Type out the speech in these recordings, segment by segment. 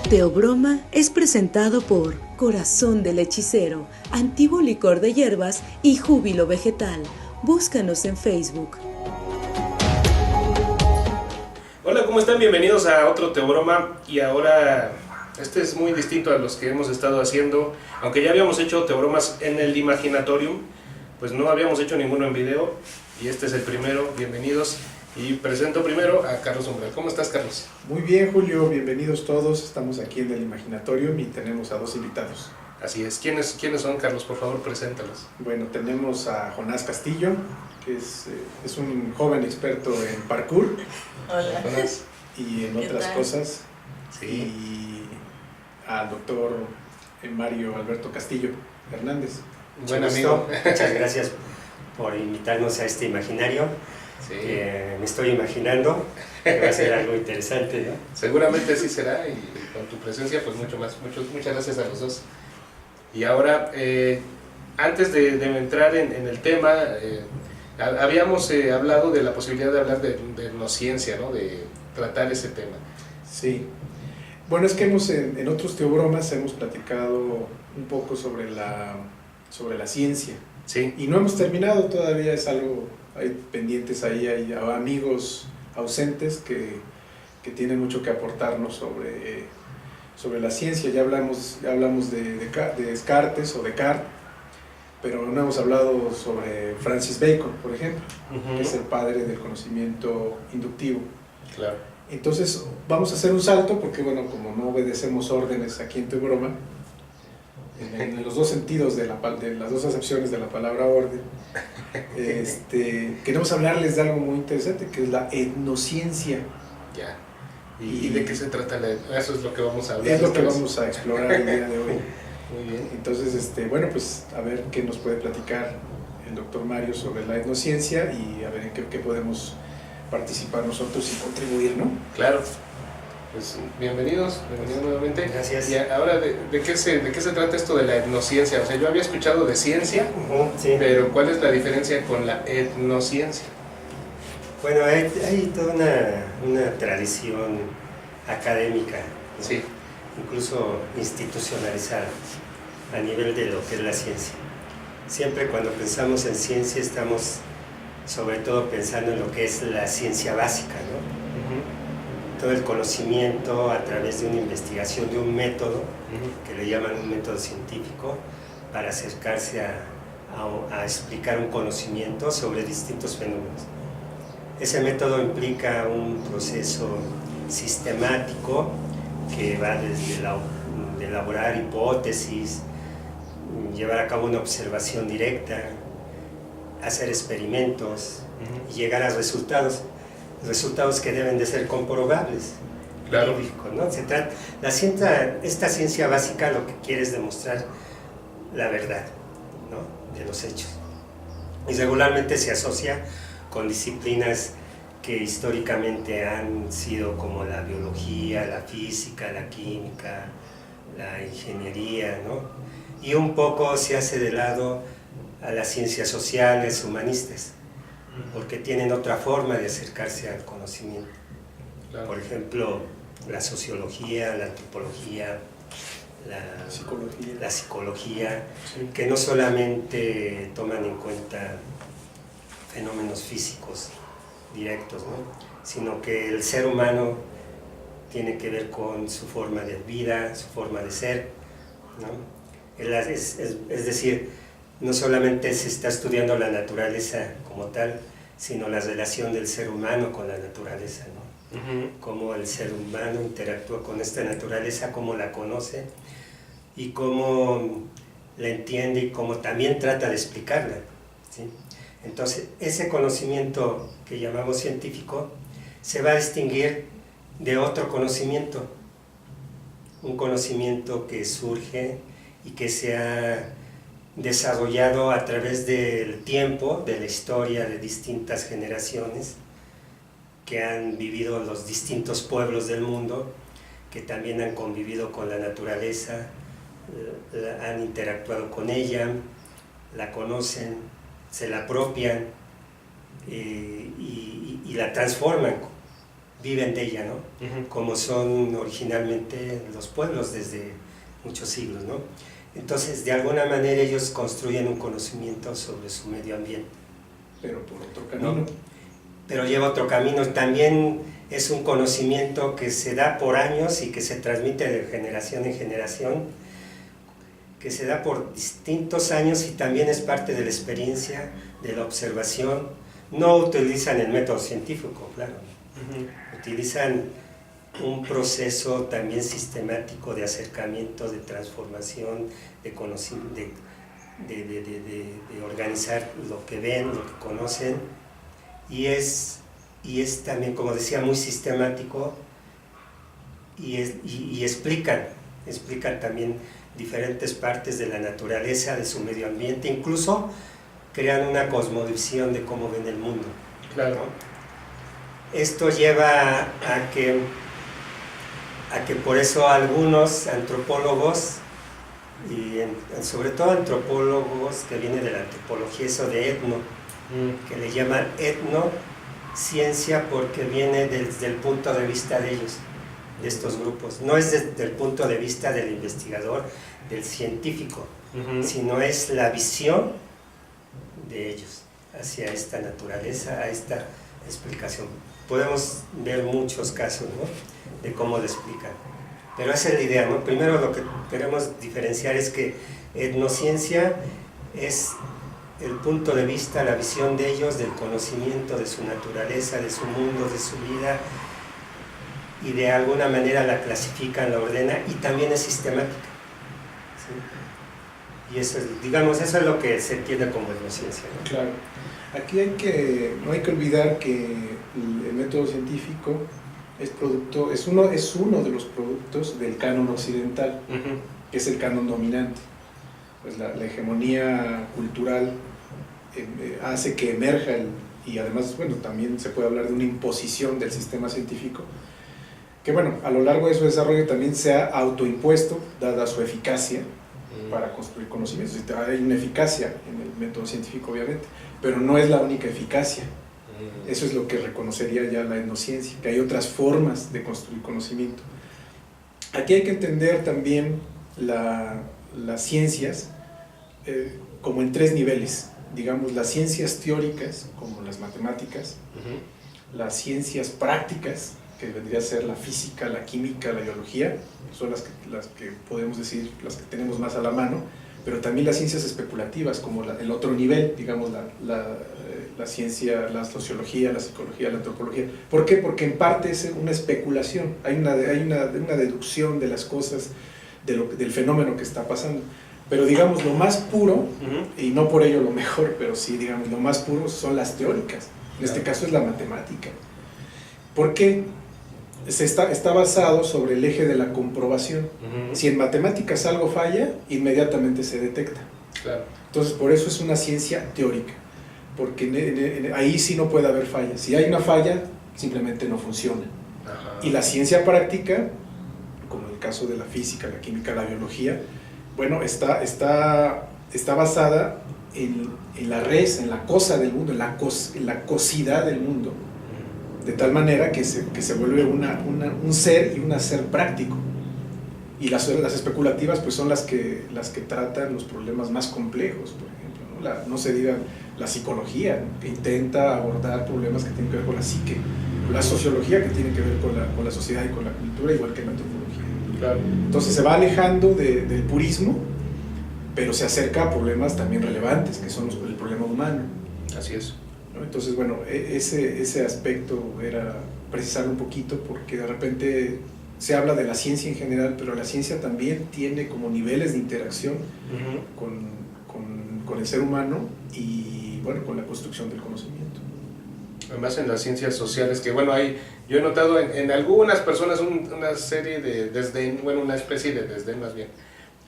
Teobroma es presentado por Corazón del Hechicero, Antiguo Licor de Hierbas y Júbilo Vegetal. Búscanos en Facebook. Hola, ¿cómo están? Bienvenidos a otro Teobroma. Y ahora, este es muy distinto a los que hemos estado haciendo. Aunque ya habíamos hecho Teobromas en el Imaginatorium, pues no habíamos hecho ninguno en video. Y este es el primero. Bienvenidos. Y presento primero a Carlos Umbral. ¿Cómo estás, Carlos? Muy bien, Julio, bienvenidos todos. Estamos aquí en el Imaginatorium y tenemos a dos invitados. Así es. ¿Quiénes son, Carlos? Por favor, preséntalos. Bueno, tenemos a Jonás Castillo, que es un joven experto en parkour. Hola. Jonás. Y en otras cosas. Sí. Y al doctor Mario Alberto Castillo Hernández. Buen amigo. Muchas gracias por invitarnos a este imaginario. Sí. Me estoy imaginando que va a ser algo interesante, ¿no? Seguramente así será, y con tu presencia, pues mucho más. Muchas gracias a los dos. Y ahora, antes de entrar en el tema, habíamos hablado de la posibilidad de hablar de etnociencia, ¿no? De tratar ese tema. Sí. Bueno, es que en otros teobromas hemos platicado un poco sobre la ciencia. Sí. Y no hemos terminado todavía, es algo, hay pendientes ahí, hay amigos ausentes que tienen mucho que aportarnos sobre la ciencia. Ya hablamos de Descartes o Descartes, pero no hemos hablado sobre Francis Bacon, por ejemplo, que es el padre del conocimiento inductivo. Claro. Entonces vamos a hacer un salto porque, bueno, como no obedecemos órdenes aquí en Teobroma, en los dos sentidos de las dos acepciones de la palabra orden, queremos hablarles de algo muy interesante, que es la etnociencia. Ya. ¿Y de qué se trata? Eso es lo que vamos a hablar. Es lo que vamos a explorar el día de hoy. Muy bien. Entonces, bueno, pues a ver qué nos puede platicar el doctor Mario sobre la etnociencia y a ver en qué podemos participar nosotros y contribuir, ¿no? Claro. Pues bienvenidos nuevamente. Gracias. Y ahora, ¿de qué se trata esto de la etnociencia? O sea, yo había escuchado de ciencia, Sí. pero ¿cuál es la diferencia con la etnociencia? Bueno, hay toda una tradición académica, ¿no? Sí. Incluso institucionalizada a nivel de lo que es la ciencia. Siempre cuando pensamos en ciencia estamos sobre todo pensando en lo que es la ciencia básica, ¿no? Todo el conocimiento a través de una investigación, de un método, que le llaman un método científico, para acercarse a explicar un conocimiento sobre distintos fenómenos. Ese método implica un proceso sistemático que va desde de elaborar hipótesis, llevar a cabo una observación directa, hacer experimentos y llegar a resultados que deben de ser comprobables. Claro. Verídicos, ¿no? Esta ciencia básica lo que quiere es demostrar la verdad, ¿no? De los hechos. Y regularmente se asocia con disciplinas que históricamente han sido como la biología, la física, la química, la ingeniería, ¿no? Y un poco se hace de lado a las ciencias sociales, humanistas, porque tienen otra forma de acercarse al conocimiento. Claro. Por ejemplo, la sociología, la antropología, la psicología, Sí. que no solamente toman en cuenta fenómenos físicos directos, ¿no? Sino que el ser humano tiene que ver con su forma de vida, su forma de ser, ¿no? Es decir, no solamente se está estudiando la naturaleza como tal, sino la relación del ser humano con la naturaleza, ¿no? Cómo el ser humano interactúa con esta naturaleza, cómo la conoce y cómo la entiende y cómo también trata de explicarla, ¿sí? Entonces, ese conocimiento que llamamos científico se va a distinguir de otro conocimiento, un conocimiento que surge y que se ha desarrollado a través del tiempo, de la historia de distintas generaciones que han vivido en los distintos pueblos del mundo, que también han convivido con la naturaleza, han interactuado con ella, la conocen, se la apropian y la transforman viven de ella, ¿no? Como son originalmente los pueblos desde muchos siglos, ¿no? Entonces, de alguna manera ellos construyen un conocimiento sobre su medio ambiente. Pero por otro camino. ¿No? Pero lleva otro camino. También es un conocimiento que se da por años y que se transmite de generación en generación, que se da por distintos años y también es parte de la experiencia, de la observación. No utilizan el método científico, claro. Utilizan un proceso también sistemático de acercamiento, de transformación, de conocimiento, de organizar lo que ven, lo que conocen, y es también, como decía, muy sistemático, y explican también diferentes partes de la naturaleza, de su medio ambiente, incluso crean una cosmovisión de cómo ven el mundo. Claro. ¿No? Esto lleva a que por eso algunos antropólogos, y sobre todo antropólogos que vienen de la antropología, eso de etno, que le llaman etnociencia porque viene desde el punto de vista de ellos, de estos grupos. No es desde el punto de vista del investigador, del científico, sino es la visión de ellos hacia esta naturaleza, a esta explicación. Podemos ver muchos casos, ¿no?, de cómo lo explican. Pero esa es la idea, ¿no? Primero lo que queremos diferenciar es que etnociencia es el punto de vista, la visión de ellos, del conocimiento de su naturaleza, de su mundo, de su vida, y de alguna manera la clasifican, la ordenan, y también es sistemática. ¿Sí? Y eso es, digamos, eso es lo que se entiende como etnociencia, ¿no? Claro. Aquí no hay que olvidar que el método científico es uno de los productos del canon occidental, que es el canon dominante. Pues la hegemonía cultural hace que emerja y además, bueno, también se puede hablar de una imposición del sistema científico, que bueno, a lo largo de su desarrollo también se ha autoimpuesto, dada su eficacia para construir conocimientos. Hay una eficacia en el método científico, obviamente, pero no es la única eficacia. Eso es lo que reconocería ya la etnociencia, que hay otras formas de construir conocimiento. Aquí hay que entender también las ciencias como en tres niveles. Digamos, las ciencias teóricas, como las matemáticas, las ciencias prácticas, que vendría a ser la física, la química, la biología, son las que podemos decir, las que tenemos más a la mano, pero también las ciencias especulativas, como el otro nivel, digamos, la ciencia, la sociología, la psicología, la antropología. ¿Por qué? Porque en parte es una especulación, hay una deducción de las cosas, del fenómeno que está pasando. Pero digamos, lo más puro, y no por ello lo mejor, pero sí, digamos, lo más puro son las teóricas. En este caso es la matemática. ¿Por qué? Está basado sobre el eje de la comprobación. Si en matemáticas algo falla, inmediatamente se detecta. Claro. Entonces, por eso es una ciencia teórica, porque ahí sí no puede haber falla. Si hay una falla, simplemente no funciona. Y la ciencia práctica, como el caso de la física, la química, la biología, bueno, está basada en la res, en la cosa del mundo, en la cosidad del mundo, de tal manera que se vuelve un ser y un hacer práctico. Y las especulativas pues son las que tratan los problemas más complejos, por ejemplo, ¿no? No se diga la psicología, ¿no?, que intenta abordar problemas que tienen que ver con la psique, la sociología, que tiene que ver con la sociedad y con la cultura, igual que la antropología. Claro. Entonces se va alejando del purismo, pero se acerca a problemas también relevantes, que son el problema humano. Así es. ¿No? Entonces, bueno, ese aspecto era precisar un poquito, porque de repente se habla de la ciencia en general, pero la ciencia también tiene como niveles de interacción con el ser humano y, bueno, con la construcción del conocimiento. Además en las ciencias sociales, que bueno, yo he notado en algunas personas una serie de desdén, bueno, una especie de desdén más bien,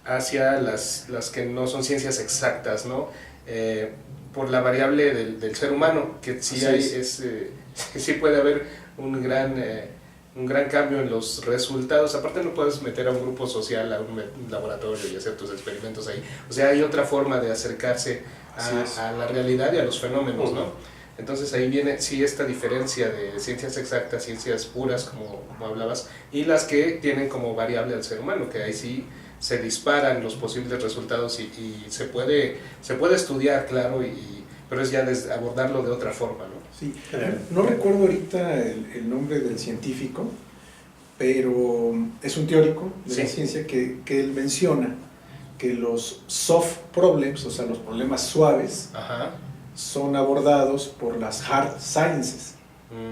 hacia las que no son ciencias exactas, ¿no? Por la variable del ser humano, que sí sí puede haber un gran cambio en los resultados. Aparte no puedes meter a un grupo social a un laboratorio y hacer tus experimentos ahí. O sea, hay otra forma de acercarse a la realidad y a los fenómenos, ¿no? Entonces ahí viene sí esta diferencia de ciencias exactas, ciencias puras, como hablabas, y las que tienen como variable al ser humano, que ahí sí se disparan los posibles resultados y se puede estudiar, claro, pero es ya abordarlo de otra forma, ¿no? Sí, no recuerdo ahorita el nombre del científico, pero es un teórico de la ciencia que él menciona que los soft problems, o sea, los problemas suaves, Ajá. son abordados por las hard sciences,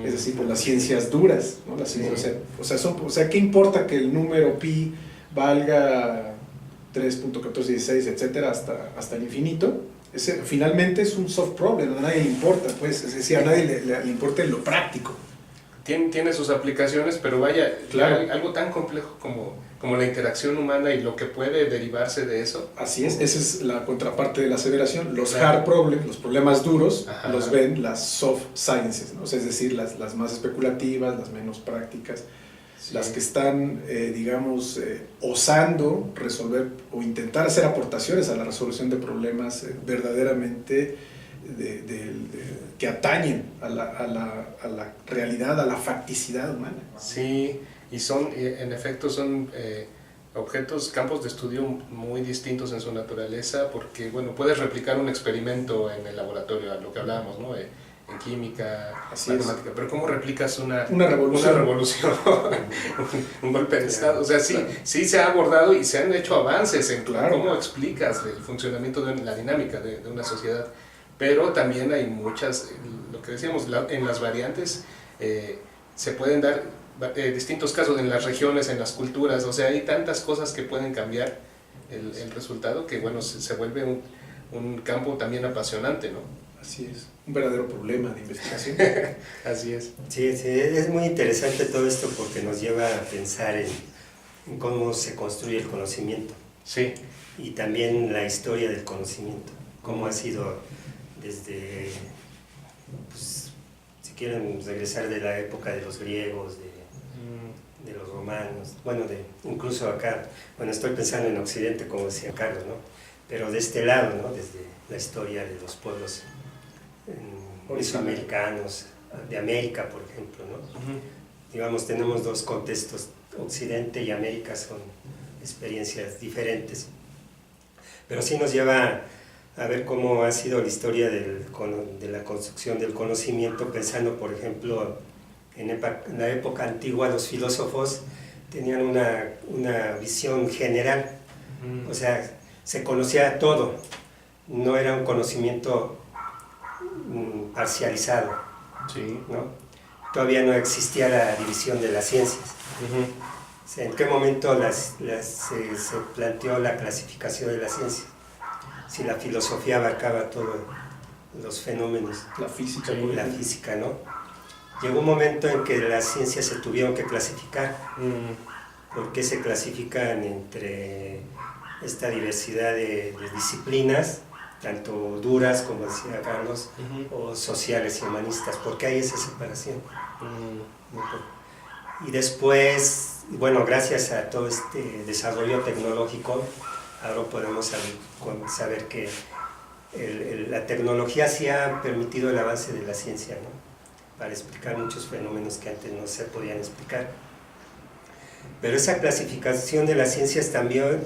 es decir, por las ciencias duras, ¿no? Las ciencias, o sea, ¿qué importa que el número pi valga 3.1416, etcétera, hasta el infinito? Finalmente es un soft problem, a nadie le importa, pues, es decir, a nadie le importa en lo práctico. Tiene sus aplicaciones, pero vaya, claro, algo tan complejo como la interacción humana y lo que puede derivarse de eso. Así es, esa es la contraparte de la aseveración. Los hard problems, los problemas duros, ajá, los ven las soft sciences, ¿no? O sea, es decir, las más especulativas, las menos prácticas, sí, las que están, digamos, osando resolver o intentar hacer aportaciones a la resolución de problemas verdaderamente que atañen a la realidad, a la facticidad humana. Sí, y en efecto son campos de estudio muy distintos en su naturaleza, porque bueno, puedes replicar un experimento en el laboratorio, a lo que hablábamos, ¿no? En química, así matemática, pero ¿cómo replicas una revolución? un golpe de estado? O sea, sí se ha abordado y se han hecho avances en cómo explicas el funcionamiento de la dinámica de una sociedad, pero también hay muchas, lo que decíamos, en las variantes se pueden dar distintos casos en las regiones, en las culturas, o sea, hay tantas cosas que pueden cambiar el resultado que bueno, se vuelve un campo también apasionante, ¿no? Así es, un verdadero problema de investigación. Así es. Sí, es muy interesante todo esto porque nos lleva a pensar en cómo se construye el conocimiento. Sí. Y también la historia del conocimiento, cómo ha sido desde, pues, si quieren regresar de la época de los griegos, de los romanos, bueno, incluso acá, bueno, estoy pensando en Occidente, como decía Carlos, ¿no? Pero de este lado, ¿no? Desde la historia de los pueblos mesoamericanos, de América, por ejemplo, ¿no? Digamos, tenemos dos contextos, Occidente y América son experiencias diferentes, pero sí nos lleva a ver cómo ha sido la historia de la construcción del conocimiento, pensando, por ejemplo, en la época antigua los filósofos tenían una visión general, o sea, se conocía todo, no era un conocimiento parcializado, sí, ¿no? Todavía no existía la división de las ciencias. O sea, ¿en qué momento se planteó la clasificación de las ciencias? Si la filosofía abarcaba todos los fenómenos, la física, ¿no? Llegó un momento en que las ciencias se tuvieron que clasificar. ¿Por qué se clasifican entre esta diversidad de disciplinas, tanto duras, como decía Carlos, o sociales y humanistas? ¿Por qué hay esa separación? Y después, bueno, gracias a todo este desarrollo tecnológico, ahora podemos saber que la tecnología sí ha permitido el avance de la ciencia, ¿no? Para explicar muchos fenómenos que antes no se podían explicar. Pero esa clasificación de las ciencias también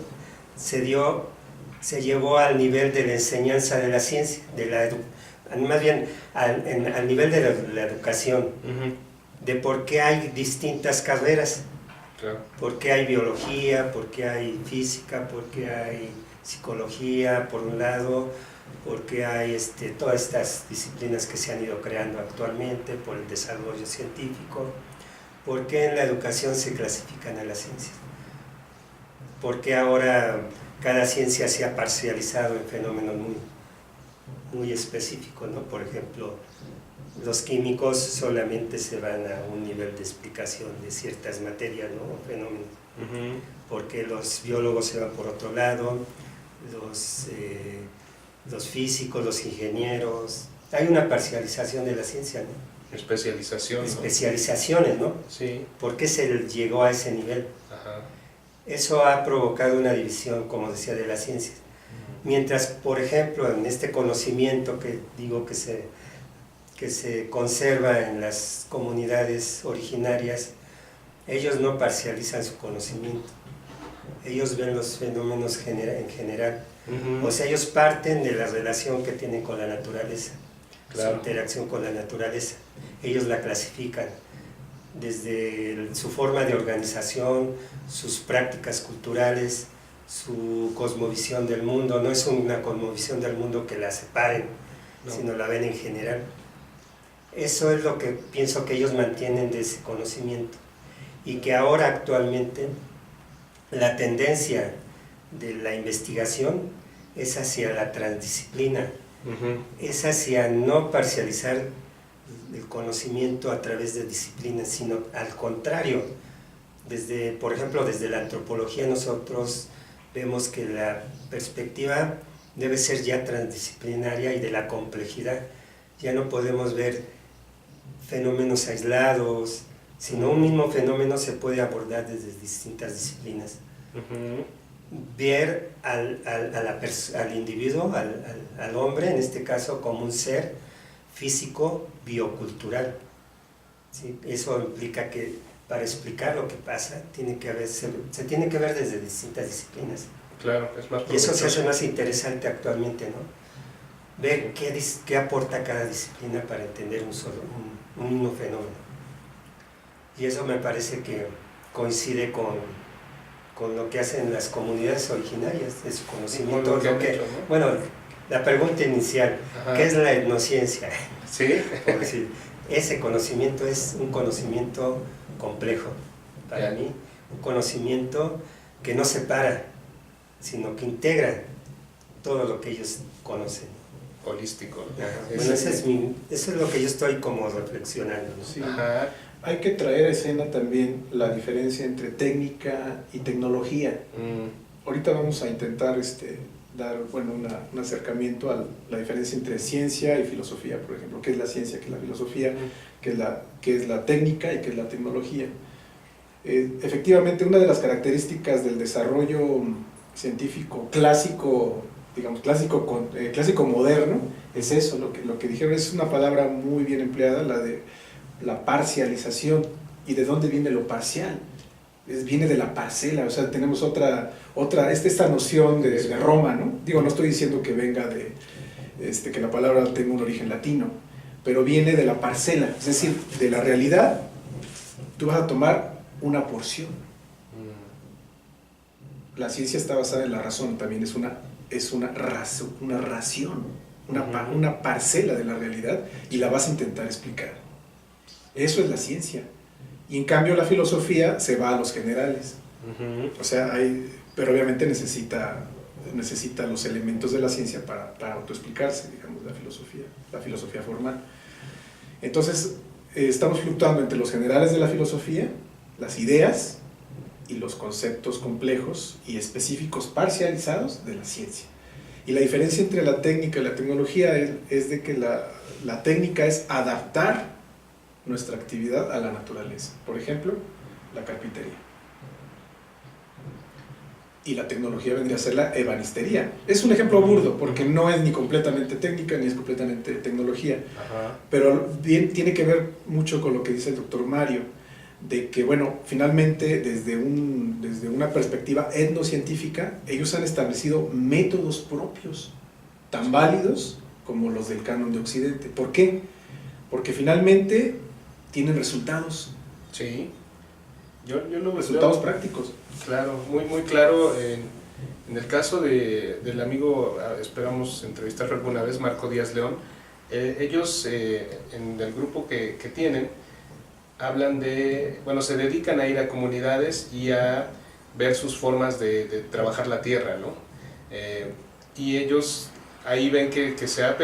se llevó al nivel de la enseñanza de la ciencia, más bien al nivel de la educación, de por qué hay distintas carreras, claro, por qué hay biología, por qué hay física, por qué hay psicología, por un lado, porque hay todas estas disciplinas que se han ido creando actualmente por el desarrollo científico. ¿Por qué en la educación se clasifican a las ciencias? ¿Por qué ahora cada ciencia se ha parcializado en fenómenos muy específicos, ¿no? Por ejemplo, los químicos solamente se van a un nivel de explicación de ciertas materias, ¿no? O fenómenos. Porque los biólogos se van por otro lado, los físicos, los ingenieros. Hay una parcialización de la ciencia, ¿no? Especialización, ¿no? Especializaciones, ¿no? Sí. ¿Por qué se llegó a ese nivel? Ajá. Eso ha provocado una división, como decía, de las ciencias. Mientras, por ejemplo, en este conocimiento que digo que que se conserva en las comunidades originarias, ellos no parcializan su conocimiento, ellos ven los fenómenos en general. O sea, ellos parten de la relación que tienen con la naturaleza, su interacción con la naturaleza. Ellos la clasifican desde su forma de organización, sus prácticas culturales, su cosmovisión del mundo. No es una cosmovisión del mundo que la separen, sino la ven en general. Eso es lo que pienso que ellos mantienen de ese conocimiento, y que ahora actualmente la tendencia de la investigación es hacia la transdisciplina, es hacia no parcializar el conocimiento a través de disciplinas, sino al contrario. Por ejemplo, desde la antropología nosotros vemos que la perspectiva debe ser ya transdisciplinaria y de la complejidad. Ya no podemos ver fenómenos aislados, sino un mismo fenómeno se puede abordar desde distintas disciplinas. Ver al individuo, al hombre en este caso, como un ser físico biocultural. ¿Sí? Eso implica que para explicar lo que pasa se tiene que ver desde distintas disciplinas. Claro, es más. Y eso se hace más interesante actualmente, ¿no? Ver qué aporta cada disciplina para entender un mismo fenómeno. Y eso me parece que coincide con lo que hacen las comunidades originarias, de su conocimiento. Bueno, la pregunta inicial, ¿qué es la etnociencia? Sí. Por decir, ese conocimiento es un conocimiento complejo para mí, un conocimiento que no separa, sino que integra todo lo que ellos conocen. Holístico. Bueno, eso es lo que yo estoy como reflexionando, ¿no? Sí. Hay que traer a escena también la diferencia entre técnica y tecnología. Ahorita vamos a intentar dar un acercamiento a la diferencia entre ciencia y filosofía, por ejemplo. ¿Qué es la ciencia? ¿Qué es la filosofía? ¿Qué es la técnica? ¿Y qué es la tecnología? Efectivamente, una de las características del desarrollo científico clásico, digamos clásico moderno, es eso. Lo que dijeron es una palabra muy bien empleada, la de la parcialización. ¿Y de dónde viene lo parcial? Viene de la parcela. O sea, tenemos esta noción de Roma, ¿no? Digo, no estoy diciendo que venga que la palabra tenga un origen latino, pero viene de la parcela, es decir, de la realidad. Tú vas a tomar una porción. La ciencia está basada en la razón, también es una ración, una parcela de la realidad, y la vas a intentar explicar. Eso es la ciencia. Y en cambio la filosofía se va a los generales. O sea, pero obviamente necesita los elementos de la ciencia para autoexplicarse, digamos, la filosofía formal. Entonces, estamos fluctuando entre los generales de la filosofía, las ideas, y los conceptos complejos y específicos parcializados de la ciencia. Y la diferencia entre la técnica y la tecnología es de que la técnica es adaptar nuestra actividad a la naturaleza. Por ejemplo, la carpintería. Y la tecnología vendría a ser la ebanistería. Es un ejemplo burdo, porque no es ni completamente técnica ni es completamente tecnología. Pero bien, tiene que ver mucho con lo que dice el doctor Mario, de que, bueno, finalmente desde una perspectiva etnocientífica, ellos han establecido métodos propios, tan válidos como los del canon de Occidente. ¿Por qué? Porque finalmente tienen resultados. Sí. Yo lo resultados prácticos. Claro, muy, muy claro. En el caso del amigo, esperamos entrevistarlo alguna vez, Marco Díaz León, ellos en el grupo que tienen, hablan se dedican a ir a comunidades y a ver sus formas de trabajar la tierra, ¿no? Y ellos ahí ven que se ha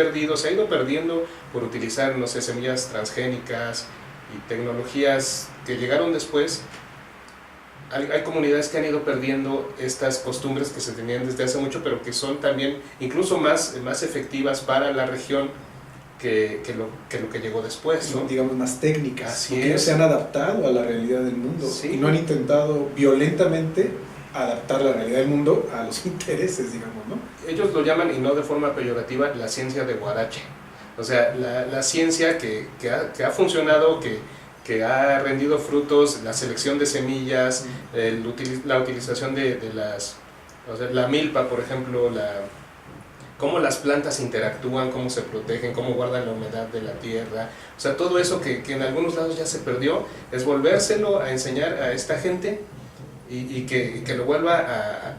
ido perdiendo por utilizar, no sé, semillas transgénicas y tecnologías que llegaron después. Hay comunidades que han ido perdiendo estas costumbres que se tenían desde hace mucho, pero que son también incluso más efectivas para la región que lo que llegó después, ¿no? Son, digamos, más técnicas. Así porque ellos se han adaptado a la realidad del mundo, sí, y no han intentado violentamente adaptar la realidad del mundo a los intereses, digamos, ¿no? Ellos lo llaman, y no de forma peyorativa, la ciencia de Guarache, O sea, la ciencia que ha funcionado, que ha rendido frutos, la selección de semillas, la utilización de las, o sea, la milpa, por ejemplo, cómo las plantas interactúan, cómo se protegen, cómo guardan la humedad de la tierra. O sea, todo eso que en algunos lados ya se perdió, es volvérselo a enseñar a esta gente y que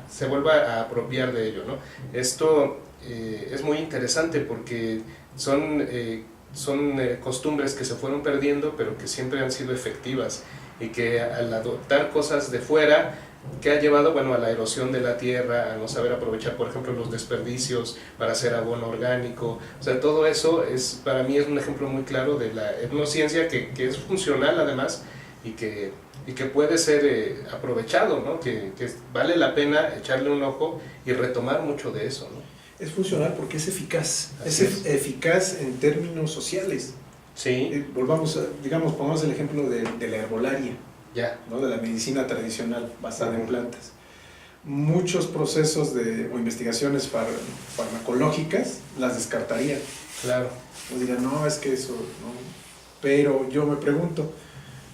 se vuelva a apropiar de ello, ¿no? Esto es muy interesante porque son costumbres que se fueron perdiendo, pero que siempre han sido efectivas, y que al adoptar cosas de fuera, que ha llevado, bueno, a la erosión de la tierra, a no saber aprovechar, por ejemplo, los desperdicios para hacer abono orgánico. O sea, todo eso para mí es un ejemplo muy claro de la etnociencia que es funcional además, y que puede ser aprovechado, ¿no? Que vale la pena echarle un ojo y retomar mucho de eso, ¿no? Es funcional porque es eficaz. Así Es eficaz en términos sociales. Sí. Volvamos, pongamos el ejemplo de la herbolaria, Ya. ¿no? De la medicina tradicional basada en plantas. Muchos procesos o investigaciones farmacológicas las descartarían. Claro. Nos dirán, no, es que eso, no. Pero yo me pregunto,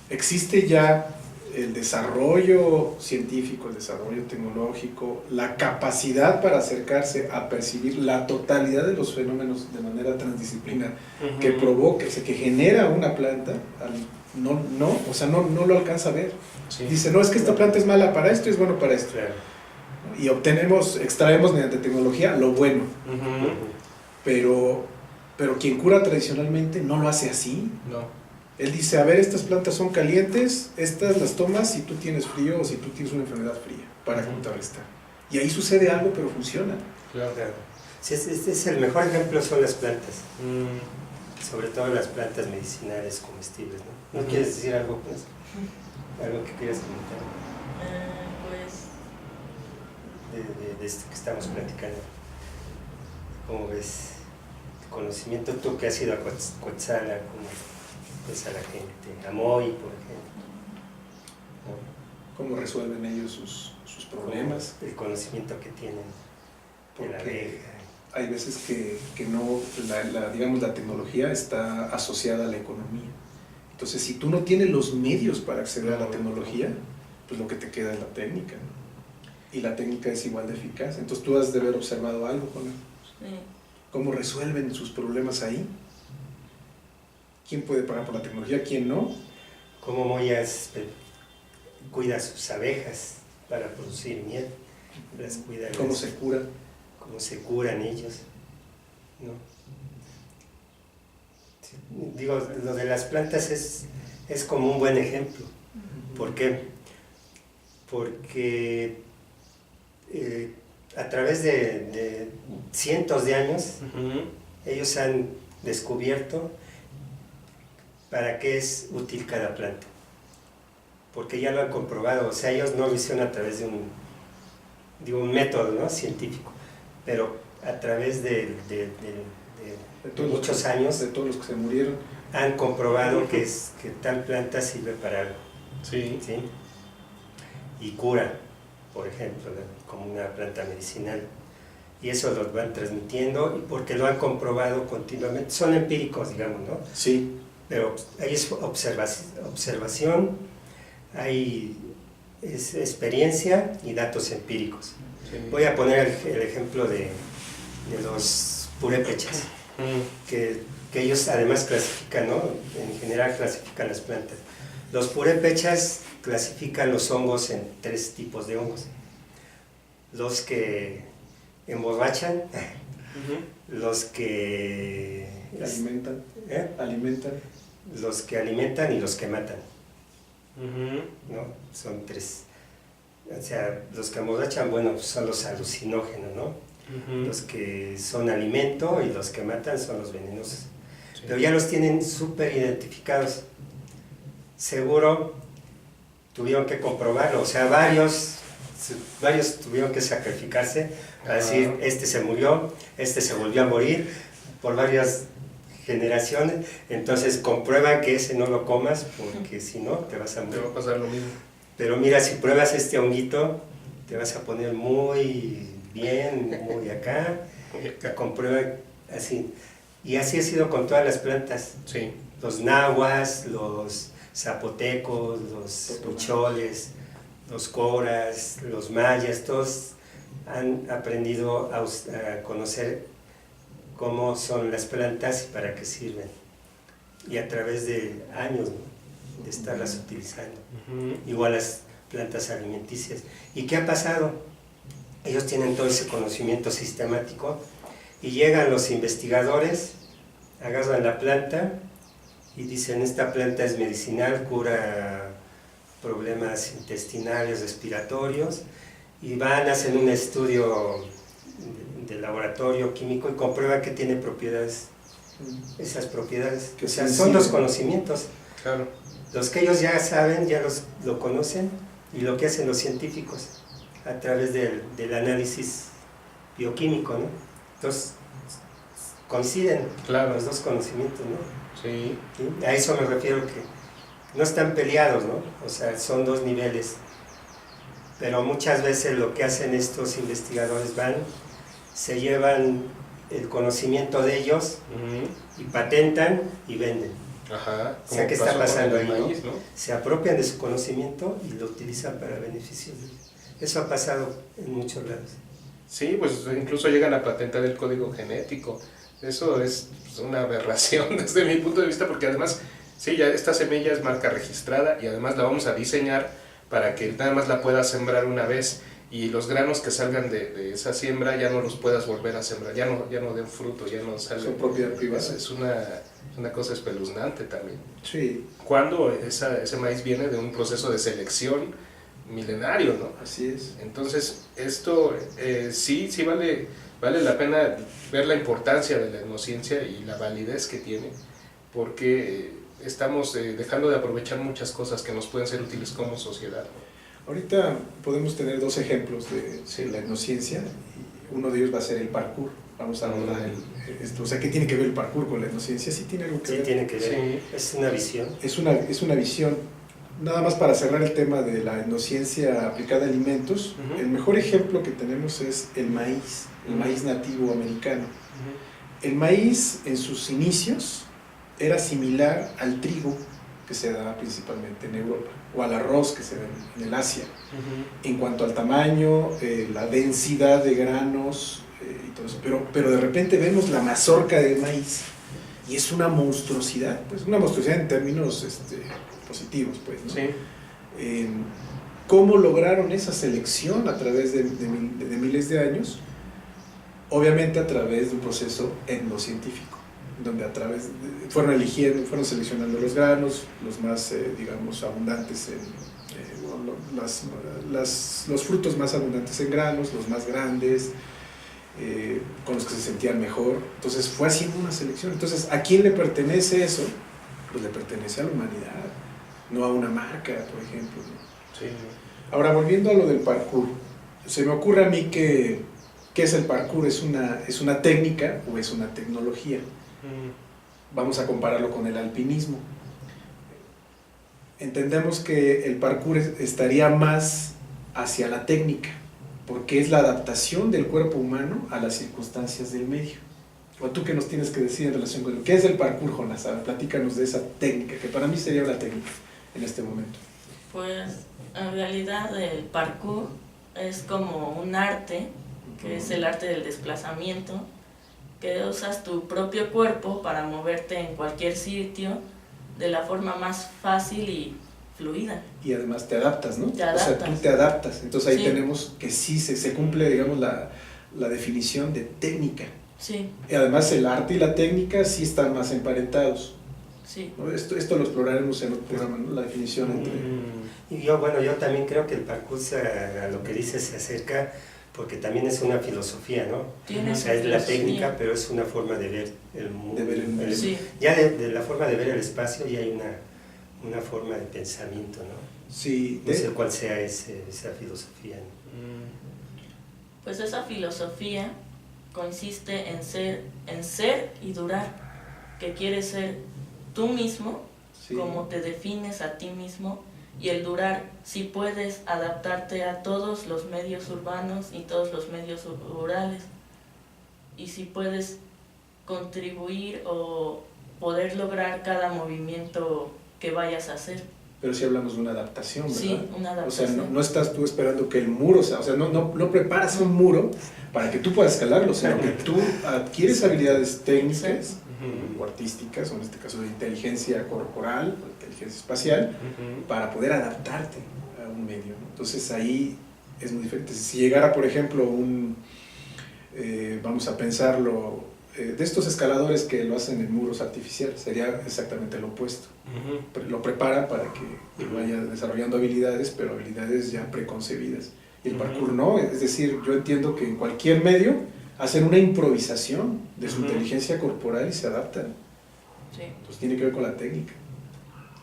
¿existe ya el desarrollo científico, el desarrollo tecnológico, la capacidad para acercarse a percibir la totalidad de los fenómenos de manera transdisciplinar que provoca, o sea, que genera una planta? No lo alcanza a ver. Sí. Dice, no, es que esta planta es mala para esto y es bueno para esto. Claro. Y extraemos mediante tecnología lo bueno. Pero quien cura tradicionalmente no lo hace así. No. Él dice, a ver, estas plantas son calientes, estas las tomas si tú tienes frío o si tú tienes una enfermedad fría, para contrarrestar. Y ahí sucede algo, pero funciona. Claro. Claro. Sí, este es el mejor ejemplo, son las plantas. Sobre todo las plantas medicinales comestibles, ¿no? ¿No quieres decir algo, pues? ¿Algo que quieras comentar? De esto que estamos platicando. ¿Cómo ves el conocimiento? Tú que has ido a Coatzala, ¿cómo ves a la gente? A Moy, por ejemplo. ¿No? ¿Cómo resuelven ellos sus problemas? El conocimiento que tienen de la abeja. Hay veces que no, digamos, la tecnología está asociada a la economía. Entonces, si tú no tienes los medios para acceder a la tecnología, pues lo que te queda es la técnica, ¿no? Y la técnica es igual de eficaz. Entonces, tú has de haber observado algo, Juana. Sí. ¿Cómo resuelven sus problemas ahí? ¿Quién puede pagar por la tecnología? ¿Quién no? Cómo Moyas cuida sus abejas para producir miel. Las cuida. ¿Cómo se cura? Cómo se curan ellos, ¿no? Sí, digo, lo de las plantas es como un buen ejemplo. ¿Por qué? Porque a través de cientos de años, ellos han descubierto para qué es útil cada planta. Porque ya lo han comprobado, o sea, ellos no lo hicieron a través de un método, ¿no?, científico, pero a través de muchos años, de todos los que se murieron, han comprobado que tal planta sirve para algo. Sí. ¿Sí? Y cura, por ejemplo, ¿no?, como una planta medicinal. Y eso lo van transmitiendo, y porque lo han comprobado continuamente. Son empíricos, digamos, ¿no? Sí. Pero hay observación, hay experiencia y datos empíricos. Sí. Voy a poner el ejemplo de los purépechas, que ellos además clasifican, ¿no? En general clasifican las plantas. Los purépechas clasifican los hongos en 3 tipos de hongos. Los que emborrachan, los que alimentan, los que alimentan y los que matan. ¿No? Son 3. O sea, los que emborrachan, bueno, son los alucinógenos, ¿no? Los que son alimento y los que matan son los venenosos. Sí. Pero ya los tienen súper identificados. Seguro tuvieron que comprobarlo, o sea, varios tuvieron que sacrificarse para decir, este se murió, este se volvió a morir por varias generaciones, entonces comprueban que ese no lo comas porque si no te vas a morir. Te va a pasar lo mismo. Pero mira, si pruebas este honguito, te vas a poner muy bien, muy acá, comprueba así. Y así ha sido con todas las plantas. Sí. Los nahuas, los zapotecos, los huicholes, los coras, los mayas, todos han aprendido a conocer cómo son las plantas y para qué sirven. Y a través de años, ¿no?, de estarlas utilizando. Igual las plantas alimenticias. ¿Y qué ha pasado? Ellos tienen todo ese conocimiento sistemático y llegan los investigadores, agarran la planta y dicen: esta planta es medicinal, cura problemas intestinales, respiratorios, y van, hacen un estudio de laboratorio químico y comprueban que tiene propiedades, esas propiedades. O sea, son los conocimientos. Claro. Los que ellos ya saben, ya lo conocen, y lo que hacen los científicos a través del análisis bioquímico, ¿no? Entonces, coinciden, Claro. los dos conocimientos, ¿no? Sí. ¿Sí? A eso me refiero, que no están peleados, ¿no? O sea, son dos niveles. Pero muchas veces lo que hacen estos investigadores se llevan el conocimiento de ellos y patentan y venden. Ajá. O sea, ¿qué está pasando ahí, maíz, ¿no? ¿no? Se apropian de su conocimiento y lo utilizan para beneficios de ellos. Eso ha pasado en muchos lados. Sí, pues incluso llegan a patentar el código genético. Eso es una aberración desde mi punto de vista, porque además, sí, ya esta semilla es marca registrada y además la vamos a diseñar para que nada más la puedas sembrar una vez, y los granos que salgan de esa siembra ya no los puedas volver a sembrar, ya no den fruto, ya no salen. Son propiedad privada. Es una cosa espeluznante también. Sí, Cuando ese maíz viene de un proceso de selección milenario, ¿no? así es. Entonces, esto sí vale la pena ver la importancia de la etnociencia y la validez que tiene, porque estamos dejando de aprovechar muchas cosas que nos pueden ser útiles como sociedad. Ahorita podemos tener dos ejemplos de la etnociencia, y uno de ellos va a ser el parkour. Vamos a hablar esto. O sea, ¿qué tiene que ver el parkour con la etnociencia? Sí tiene algo que Sí, ver. tiene que ver. Sí. Es una visión. Es una visión. Nada más para cerrar el tema de la etnociencia aplicada a alimentos, el mejor ejemplo que tenemos es el maíz nativo americano. El maíz en sus inicios era similar al trigo que se da principalmente en Europa, o al arroz que se da en el Asia, en cuanto al tamaño, la densidad de granos y todo eso. Pero de repente vemos la mazorca de maíz y es una monstruosidad, pues una monstruosidad en términos positivos, pues, ¿no? Sí. ¿Cómo lograron esa selección a través de miles de años? Obviamente a través de un proceso etnocientífico, donde fueron seleccionando los granos, los más, digamos, abundantes los frutos más abundantes en granos, los más grandes, con los que se sentían mejor. Entonces fue haciendo una selección. Entonces, ¿a quién le pertenece eso? Pues le pertenece a la humanidad, no a una marca, por ejemplo, ¿no? Sí. Ahora, volviendo a lo del parkour, se me ocurre a mí ¿qué es el parkour? ¿Es una técnica o es una tecnología? Vamos a compararlo con el alpinismo. Entendemos que el parkour estaría más hacia la técnica, porque es la adaptación del cuerpo humano a las circunstancias del medio. ¿O tú qué nos tienes que decir en relación con qué es el parkour, Jonás? A ver, platícanos de esa técnica, que para mí sería una técnica en este momento. Pues en realidad el parkour es como un arte, que es el arte del desplazamiento, que usas tu propio cuerpo para moverte en cualquier sitio de la forma más fácil y fluida. Y además te adaptas, ¿no? Te adaptas. O sea, tú te adaptas. Entonces ahí Sí. tenemos que sí se cumple, digamos, la definición de técnica. Sí, Y además el arte y la técnica sí están más emparentados, sí. ¿no? Esto lo exploraremos en otro programa, ¿no? La definición entre... Y yo también creo que el parkour a lo que dices se acerca, porque también es una filosofía, ¿no? Tiene O sea, su es la filosofía. técnica, pero es una forma de ver el mundo. De ver el mundo. Sí. Ya de la forma de ver el espacio ya hay una forma de pensamiento, ¿no? Sí, No sé cuál sea esa filosofía, ¿no? Pues esa filosofía consiste en ser y durar, que quieres ser tú mismo, sí. como te defines a ti mismo, y el durar, si puedes adaptarte a todos los medios urbanos y todos los medios rurales, y si puedes contribuir o poder lograr cada movimiento que vayas a hacer. Pero sí hablamos de una adaptación, ¿verdad? Sí, una adaptación. O sea, no estás tú esperando que el muro sea, o sea, no preparas un muro para que tú puedas escalarlo, sino que tú adquieres habilidades técnicas o artísticas, o en este caso de inteligencia corporal, o inteligencia espacial, para poder adaptarte a un medio, ¿no? Entonces ahí es muy diferente. Si llegara, por ejemplo, vamos a pensarlo, de estos escaladores que lo hacen en muros artificiales, sería exactamente lo opuesto. Lo prepara para que vaya desarrollando habilidades, pero habilidades ya preconcebidas. Y el parkour no, es decir, yo entiendo que en cualquier medio hacen una improvisación de su inteligencia corporal y se adaptan. Sí. Entonces tiene que ver con la técnica.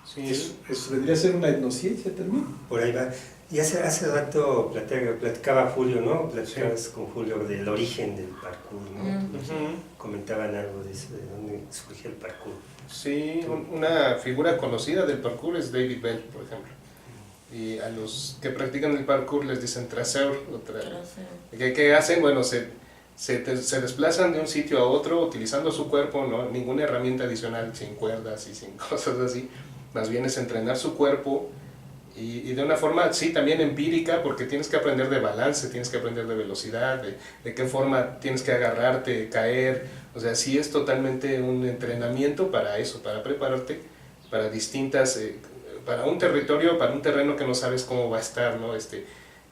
Sí. Eso vendría a ser una etnociencia también. Por ahí va. Y hace rato platicaba Julio, ¿no? Platicabas con Julio del origen del parkour, ¿no? Comentaban algo de eso, de dónde surgió el parkour. Sí, una figura conocida del parkour es David Bell, por ejemplo. Y a los que practican el parkour les dicen traceur. ¿Qué hacen? Bueno, se desplazan de un sitio a otro utilizando su cuerpo, ¿no? Ninguna herramienta adicional, sin cuerdas y sin cosas así. Más bien es entrenar su cuerpo y de una forma, sí, también empírica, porque tienes que aprender de balance, tienes que aprender de velocidad, de qué forma tienes que agarrarte, caer. O sea, sí es totalmente un entrenamiento para eso, para prepararte para distintas, para un territorio, para un terreno que no sabes cómo va a estar, ¿no?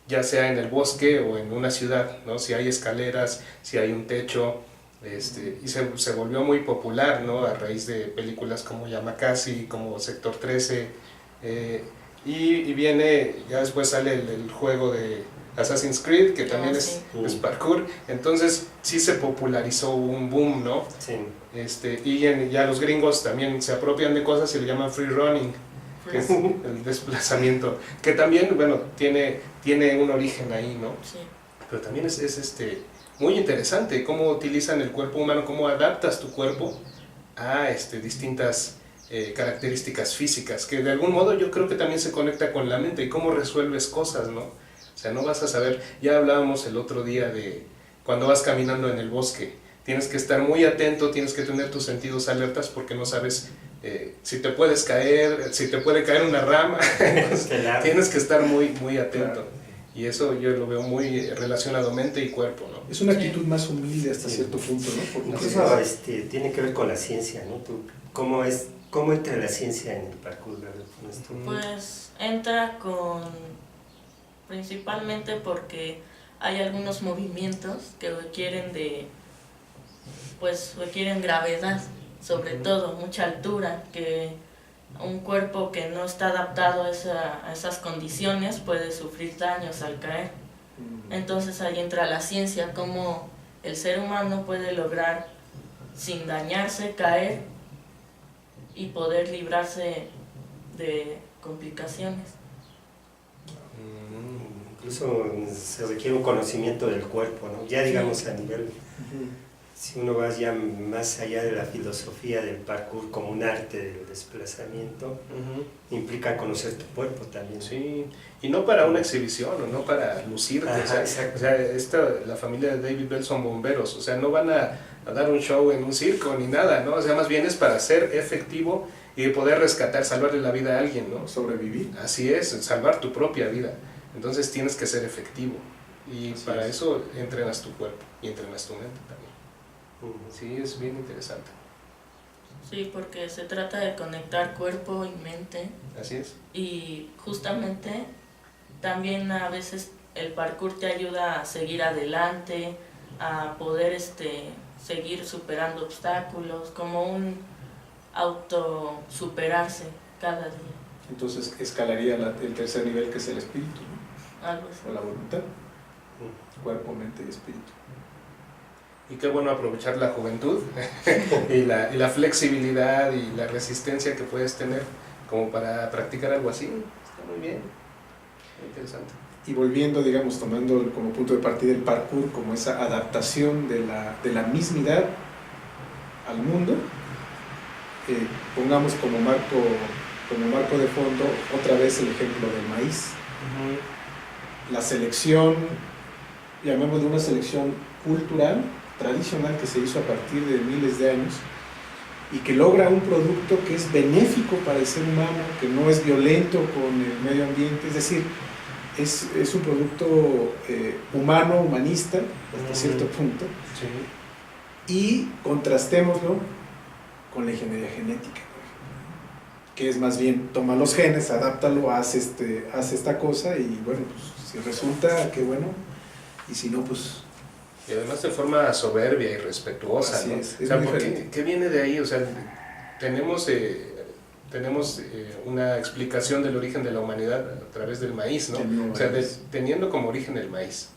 Ya sea en el bosque o en una ciudad, ¿no? Si hay escaleras, si hay un techo, y se volvió muy popular, ¿no? A raíz de películas como Yamakasi, como Sector 13, y viene, ya después sale el juego de Assassin's Creed, que también es parkour. Entonces sí se popularizó un boom, ¿no? Sí. Ya los gringos también se apropian de cosas y le llaman free running, que es el desplazamiento, que también, bueno, tiene un origen ahí, ¿no? Sí. Pero también es muy interesante cómo utilizan el cuerpo humano, cómo adaptas tu cuerpo a distintas características físicas, que de algún modo yo creo que también se conecta con la mente y cómo resuelves cosas, ¿no? O sea, no vas a saber, ya hablábamos el otro día de cuando vas caminando en el bosque, tienes que estar muy atento, tienes que tener tus sentidos alertas porque no sabes si te puedes caer, si te puede caer una rama, tienes que estar muy, muy atento. Claro. Y eso yo lo veo muy relacionado mente y cuerpo, ¿no? Es una actitud más humilde hasta cierto punto, ¿no? Porque incluso tiene que ver con la ciencia, ¿no? ¿Cómo entra la ciencia en el parkour? Pues entra principalmente porque hay algunos movimientos que requieren requieren gravedad, sobre todo mucha altura, que un cuerpo que no está adaptado a esas condiciones puede sufrir daños al caer. Entonces ahí entra la ciencia, cómo el ser humano puede lograr sin dañarse caer y poder librarse de complicaciones. Incluso se requiere un conocimiento del cuerpo, ¿no? Ya digamos a nivel, si uno va ya más allá de la filosofía del parkour como un arte del desplazamiento, implica conocer tu cuerpo también. Sí, y no para una exhibición o no para lucirte. Ajá, la familia de David Bell son bomberos, o sea, no van a dar un show en un circo ni nada, ¿no? O sea, más bien es para ser efectivo y poder rescatar, salvarle la vida a alguien, ¿no? Sobrevivir. Así es, salvar tu propia vida. Entonces tienes que ser efectivo y así para eso entrenas tu cuerpo y entrenas tu mente también. Sí, es bien interesante. Sí, porque se trata de conectar cuerpo y mente. Así es. Y justamente también a veces el parkour te ayuda a seguir adelante, a poder seguir superando obstáculos, como un autosuperarse cada día. Entonces escalaría el tercer nivel, que es el espíritu, ¿no? Algo así. O la voluntad. Cuerpo, mente y espíritu. Y qué bueno aprovechar la juventud y la flexibilidad y la resistencia que puedes tener como para practicar algo así. Está muy bien, muy interesante. Y volviendo, digamos, tomando como punto de partida el parkour como esa adaptación de la mismidad al mundo, pongamos como marco de fondo otra vez el ejemplo del maíz. La selección, llamémosle una selección cultural, tradicional que se hizo a partir de miles de años y que logra un producto que es benéfico para el ser humano, que no es violento con el medio ambiente, es decir, es un producto humano, humanista, hasta cierto punto, Sí. y contrastémoslo con la ingeniería genética, que es más bien, toma los genes, adáptalo, haz esta cosa, y bueno, pues si resulta, qué bueno, y si no, pues... Y además de forma soberbia y respetuosa, Así ¿no? es O sea, muy ¿por diferente. ¿qué viene de ahí? O sea, tenemos una explicación del origen de la humanidad a través del maíz, ¿no? El mismo O sea, maíz. teniendo como origen el maíz.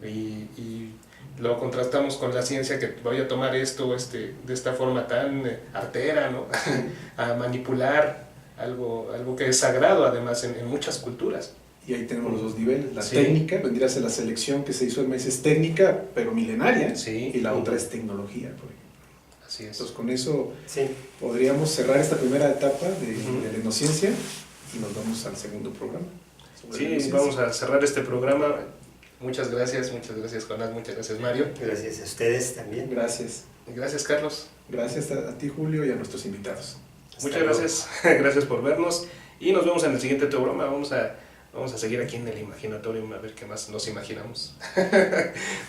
Y lo contrastamos con la ciencia, que voy a tomar esto de esta forma tan artera, ¿no? A manipular algo que es sagrado, además, en muchas culturas. Y ahí tenemos los dos niveles. La Sí. técnica, vendría a ser la selección que se hizo en maíz, es técnica, pero milenaria, Sí. y la otra es tecnología, por ejemplo. Así es. Entonces, con eso Sí, podríamos cerrar esta primera etapa Ujú. de la etnociencia y nos vamos al segundo programa. sobre la Sí, etnociencia. vamos a cerrar este programa. Muchas gracias Jonás, muchas gracias Mario. gracias a ustedes también. Gracias. Y gracias Carlos. Gracias a ti, Julio, y a nuestros invitados. Hasta Muchas luego. gracias, gracias por vernos y nos vemos en el siguiente programa. Vamos a seguir aquí en el Imaginatorium a ver qué más nos imaginamos.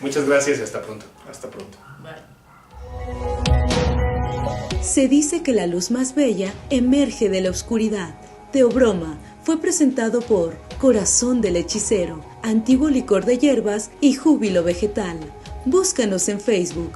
Muchas gracias y hasta pronto. Hasta pronto. Vale. Se dice que la luz más bella emerge de la oscuridad. Teobroma fue presentado por Corazón del Hechicero, Antiguo Licor de Hierbas y Júbilo Vegetal. Búscanos en Facebook.